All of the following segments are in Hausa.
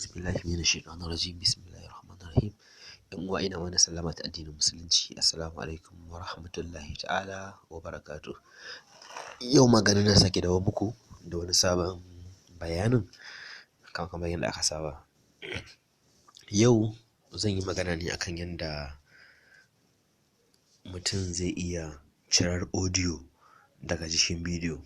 A'udhu billahi minash shaitanir rajim. Bismillahir rahmanir rahim. Yan uwa ina mana sallama ta addinin musulunci. Assalamu alaikum wa rahmatullahi ta'ala wa barakatuh. Yau maganin na sake dawo muku da wani sabon bayanin kamar yadda aka saba. Yau zan yi magana ne akan yadda mutum zai iya cirar audio daga jikin bidiyo.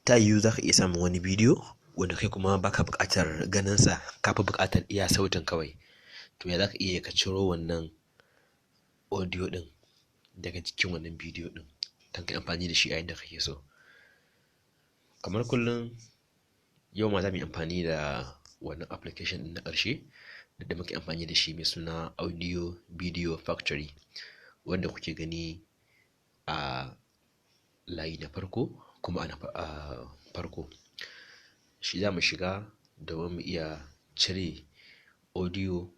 Ta yiwu za ka iya samun wani bidiyo wanda kai kuma baka buƙatar ganinsa, ka fi buƙatar iya sautin kawai. To ya za ka iya ka ciro wannan audio ɗin daga jikin wannan bidiyo ɗin don ka amfani da shi a yadda kake so. Kamar kullum yau ma za mu yi amfani da wannan application ɗin na ƙarshe da muke amfani da shi mai suna Audio Video Factory, wanda kuke gani a layi na farko kuma a farko. Shi za mu shiga domin mu iya cire audio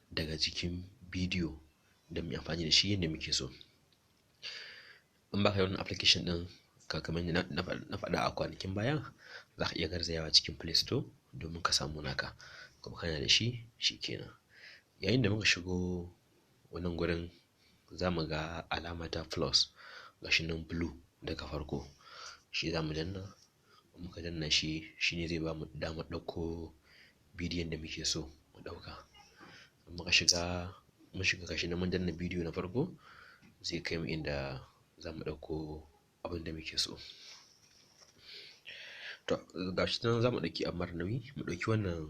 daga jikin bidiyo don mu yi amfani da shi yadda muke so. In baka yi wannan application ɗin kamar na faɗa a kwanakin baya, za ka iya garzayawa cikin Play Store domin ka samu naka, kuma kana da shi kenan. Yayin da muka shigo wannan gurin za mu ga alama ta plus gashi nan blue daga farko, shi za mu danna. Muka danna shi ne zai ba mu damar ɗauko bidiyon da muke so mu ɗauka. Mun shiga gashi nan mun danna bidiyo na farko, zai kai mu inda za mu ɗauko abin da muke so. To gashi nan za mu ɗauki abu mara nauyi, mu ɗauki wannan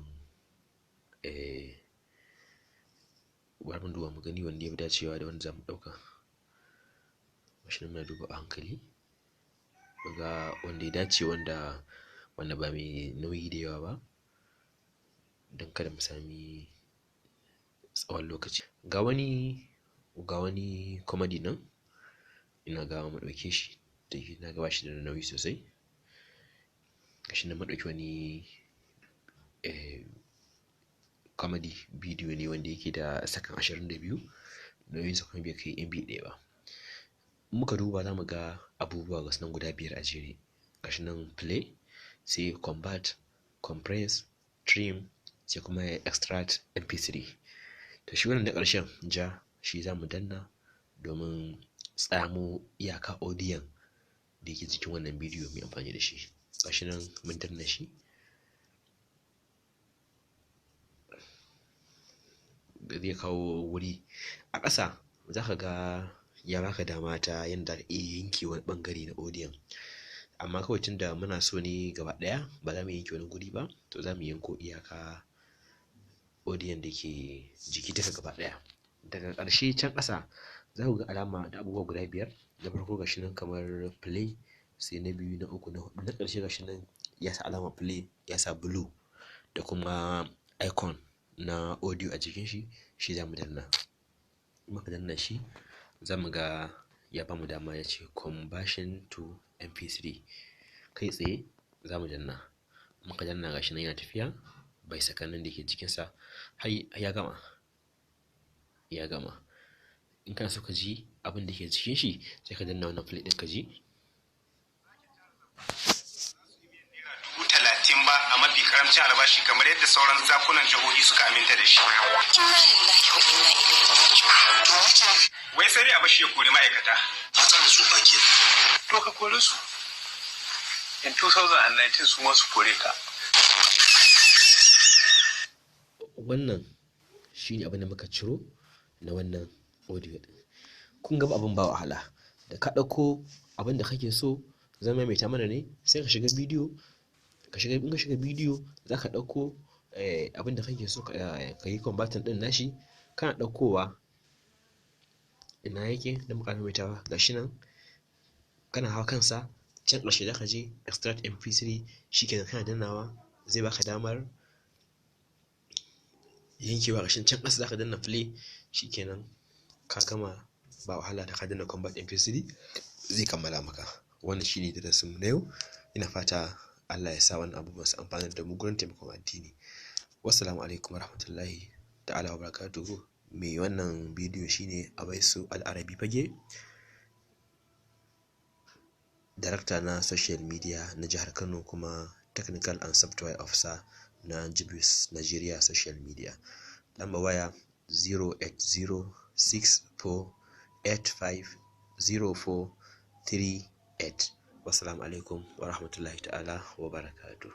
bari mu duba mu gani wanda ya fi dacewa da wanda za mu ɗauka. Gashi nan muna duba a hankali mu ga wanda ya dace, wanda ba mai nauyi da yawa ba, don kada mu sami tsawon lokaci. Ga wani comedy nan, ina ga mu ɗauke shi da na ga ba shi da nauyi sosai. Gashi nan mun ɗauki wani comedy bidiyo ne wanda yake da sakan 22, nauyinsa kuma bai kai MB 1 ba. Muka duba za mu ga abubuwa gasu nan guda 5 a jere. Gashi nan play, sai convert, compress, trim, sai kuma extract mp3. To shi wannan da ƙarshen ja, shi za mu danna domin tsamo iyaka audiyon da yake cikin wannan bidiyo mai amfani da shi. Gashi nan mun danna shi. Zai kawo wuri a ƙasa, za ka ga ya baka dama ta yanda za ka iya yanke wani ɓangare na audiyon. Amma kawai tunda muna so ne gaba ɗaya, ba za mu yanke wani guri ba, to za mu yanko iyaka audiyon da ke jiki duka gaba ɗaya. Daga ƙarshe can ƙasa za ku ga alama da abubuwa guda 5. Na farko gashi nan kamar play, sai na biyu, na uku, na huɗu. Na ƙarshe gashi nan ya sa alamar play, ya sa blue da kuma icon na audio a jikin shi, shi za mu danna. Muka danna shi za mu ga ya bamu dama ya ce conversion to mp3. Kai tsaye za mu danna. Muka danna gashi nan yana tafiya bai sakannin da ke jikinsa har ya gama. In kana so ka ji abin da ke cikin shi, sai ka danna wannan play ɗin ka ji. Ba a mafi karamcin albashi kamar yadda sauran zakunan jihohi suka aminta da shi. Inna lillahi wa inna ilaihi raji'un. Wai sai dai a bashi ya kori ma'aikata. Matsalar su fa ke. To ka kore su. In 2019 su ma su kore ka. Wannan shi ne abin da muka ciro na wannan audio ɗin. Kun ga abin ba wahala. Da ka ɗauko abin da kake so, zan maimaita mana ne, sai ka shiga bidiyo. In ka shiga bidiyo za ka ɗauko abin da kake so ka yi converting ɗin nashi. Kana ɗaukowa ina yake da muka maimaitawa, gashi nan kana hawa kansa, can ƙarshe za ka je extract mp3. Shi kenan kana dannawa zai baka damar yankewa. Gashin can ƙasa za ka danna play. Shi kenan ka gama, ba wahala da ka danna convert mp3 zai kammala maka. Wannan shi ne darasinmu na yau. Ina fata Allah ya sa wannan abubuwan su amfanar da mu gurin taimakon addini. Wassalamu alaikum warahmatullahi ta'ala wabarakatuhu. Mai wannan bidiyo shine Awaisu Al-Arabi Fage, darakta na social media na jihar Kano, kuma technical and software officer na Jibris Nigeria social media. Lamba waya 08064850438. Wassalamu alaikum wa rahmatullahi ta'ala wa barakatuh.